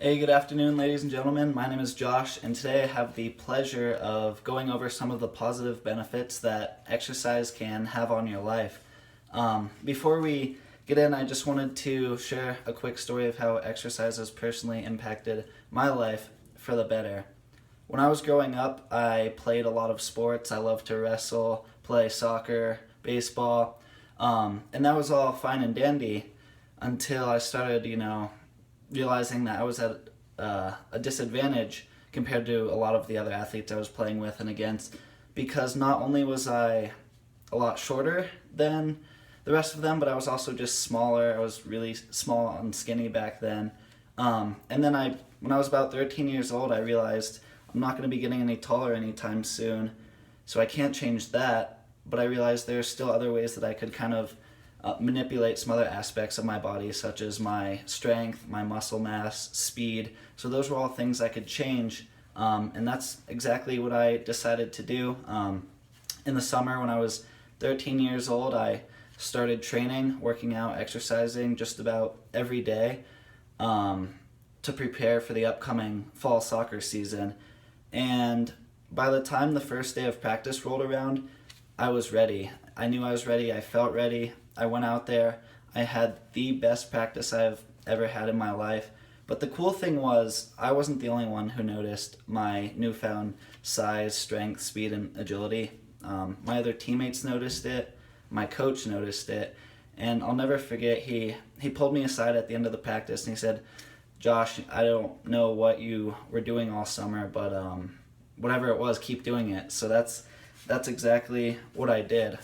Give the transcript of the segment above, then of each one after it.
Hey, good afternoon, ladies and gentlemen. My name is Josh, and today I have the pleasure of going over some of the positive benefits that exercise can have on your life. Before we get in, I just wanted to share a quick story of how exercise has personally impacted my life for the better. When I was growing up, I played a lot of sports. I loved to wrestle, play soccer, baseball, and that was all fine and dandy until I started, realizing that I was at a disadvantage compared to a lot of the other athletes I was playing with and against, because not only was I a lot shorter than the rest of them, but I was also just smaller. I was really small and skinny back then. And then when I was about 13 years old, I realized I'm not going to be getting any taller anytime soon, so I can't change that. But I realized there are still other ways that I could kind of manipulate some other aspects of my body, such as my strength, my muscle mass, speed. So those were all things I could change, and that's exactly what I decided to do. In the summer, when I was 13 years old, I started training, working out, exercising just about every day to prepare for the upcoming fall soccer season. And by the time the first day of practice rolled around, I was ready. I knew I was ready. I felt ready. I went out there. I had the best practice I've ever had in my life. But the cool thing was, I wasn't the only one who noticed my newfound size, strength, speed, and agility. My other teammates noticed it. My coach noticed it. And I'll never forget, he pulled me aside at the end of the practice and he said, "Josh, I don't know what you were doing all summer, but whatever it was, keep doing it." So that's exactly what I did.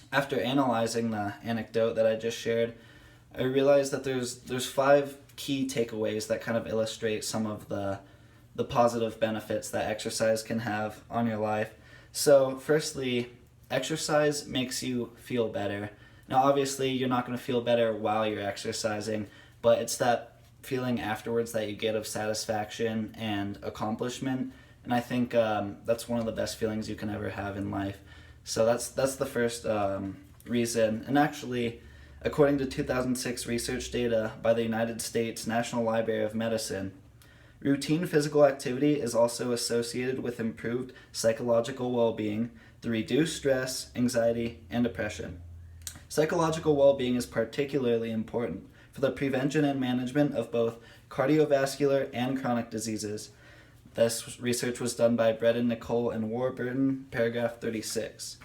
After analyzing the anecdote that I just shared, I realized that there's 5 key takeaways that kind of illustrate some of the positive benefits that exercise can have on your life. So firstly, exercise makes you feel better. Now obviously you're not going to feel better while you're exercising, but it's that feeling afterwards that you get of satisfaction and accomplishment, and I think that's one of the best feelings you can ever have in life. So that's the first reason. And actually, according to 2006 research data by the United States National Library of Medicine, routine physical activity is also associated with improved psychological well-being through reduced stress, anxiety, and depression. Psychological well-being is particularly important for the prevention and management of both cardiovascular and chronic diseases. This research was done by Breden, Nicole, and Warburton, paragraph 36.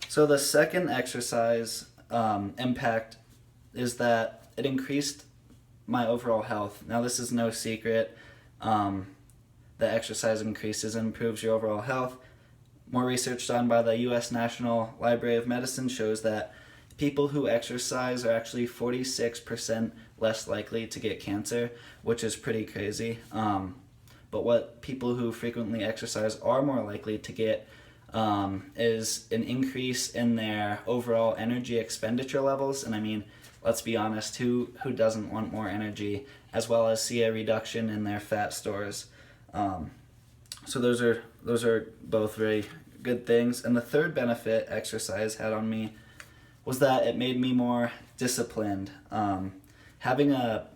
So the second exercise impact is that it increased my overall health. Now this is no secret that exercise increases and improves your overall health. More research done by the U.S. National Library of Medicine shows that people who exercise are actually 46% less likely to get cancer, which is pretty crazy. But what people who frequently exercise are more likely to get is an increase in their overall energy expenditure levels. And I mean, let's be honest, who doesn't want more energy, as well as see a reduction in their fat stores. So those are both very good things. And the third benefit exercise had on me was that it made me more disciplined. Having a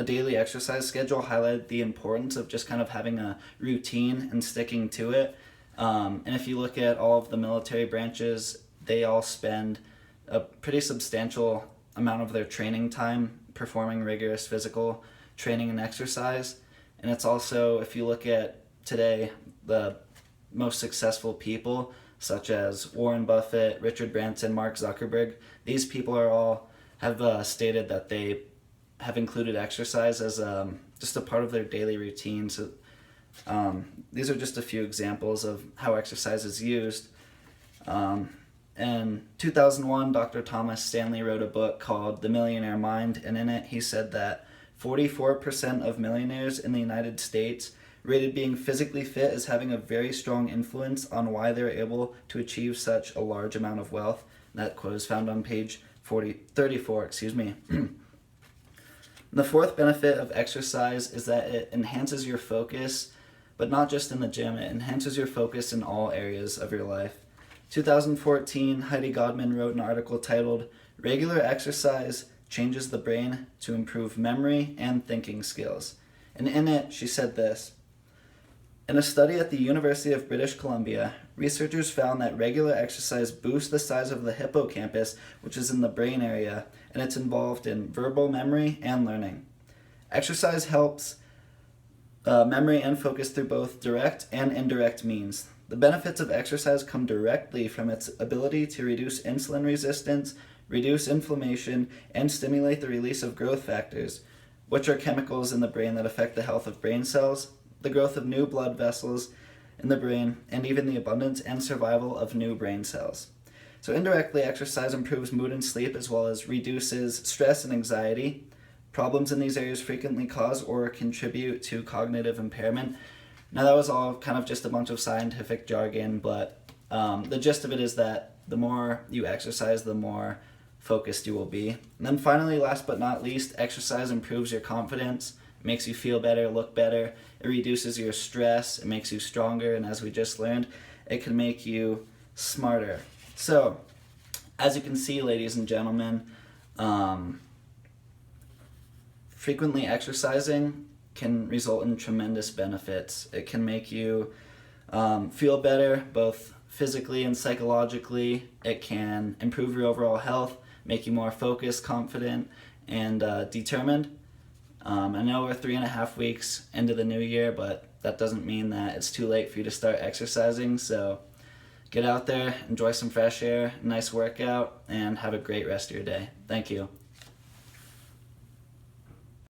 daily exercise schedule highlighted the importance of just kind of having a routine and sticking to it. And if you look at all of the military branches, they all spend a pretty substantial amount of their training time performing rigorous physical training and exercise. And it's also, if you look at today, the most successful people, such as Warren Buffett, Richard Branson, Mark Zuckerberg, these people have stated that they have included exercise as just a part of their daily routine. So these are just a few examples of how exercise is used. In 2001, Dr. Thomas Stanley wrote a book called The Millionaire Mind, and in it he said that 44% of millionaires in the United States rated being physically fit as having a very strong influence on why they're able to achieve such a large amount of wealth. That quote is found on page 34. The fourth benefit of exercise is that it enhances your focus, but not just in the gym. It enhances your focus in all areas of your life. 2014, Heidi Godman wrote an article titled "Regular Exercise changes the brain to improve memory and thinking skills. And in it, she said this: in a study at the University of British Columbia, researchers found that regular exercise boosts the size of the hippocampus, which is in the brain area, and it's involved in verbal memory and learning. Exercise helps memory and focus through both direct and indirect means. The benefits of exercise come directly from its ability to reduce insulin resistance, reduce inflammation, and stimulate the release of growth factors, which are chemicals in the brain that affect the health of brain cells, the growth of new blood vessels in the brain, and even the abundance and survival of new brain cells. So indirectly, exercise improves mood and sleep, as well as reduces stress and anxiety. Problems in these areas frequently cause or contribute to cognitive impairment. Now, that was all kind of just a bunch of scientific jargon, but the gist of it is that the more you exercise, the more focused you will be. And then finally, last but not least, exercise improves your confidence. It makes you feel better, look better. It reduces your stress. It makes you stronger. And as we just learned, it can make you smarter. So, as you can see, ladies and gentlemen, frequently exercising can result in tremendous benefits. It can make you feel better, both physically and psychologically. It can improve your overall health, make you more focused, confident, and determined. I know we're 3.5 weeks into the new year, but that doesn't mean that it's too late for you to start exercising. So get out there, enjoy some fresh air, nice workout, and have a great rest of your day. Thank you.